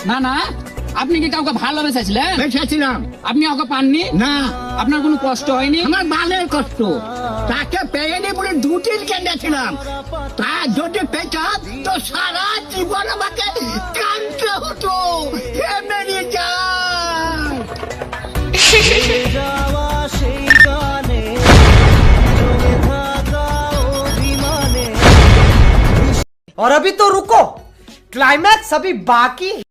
না না, আপনি কি কাউকে ভালোবেসেছিলেন? বেঁচেছিলাম আপনি কাউকে পাননি? না, আপনার কোনো কষ্ট হয়নি? আমার বালের কষ্ট। তাকে পেয়েনি বলে দুটির কেঁদেছিলাম। তা যদি পেতাম তো সারা জীবন আমাকে কাঁদতে হতো। হে মেরি জান। और अभी तो रुको, क्लाइमैक्स अभी बाकी है।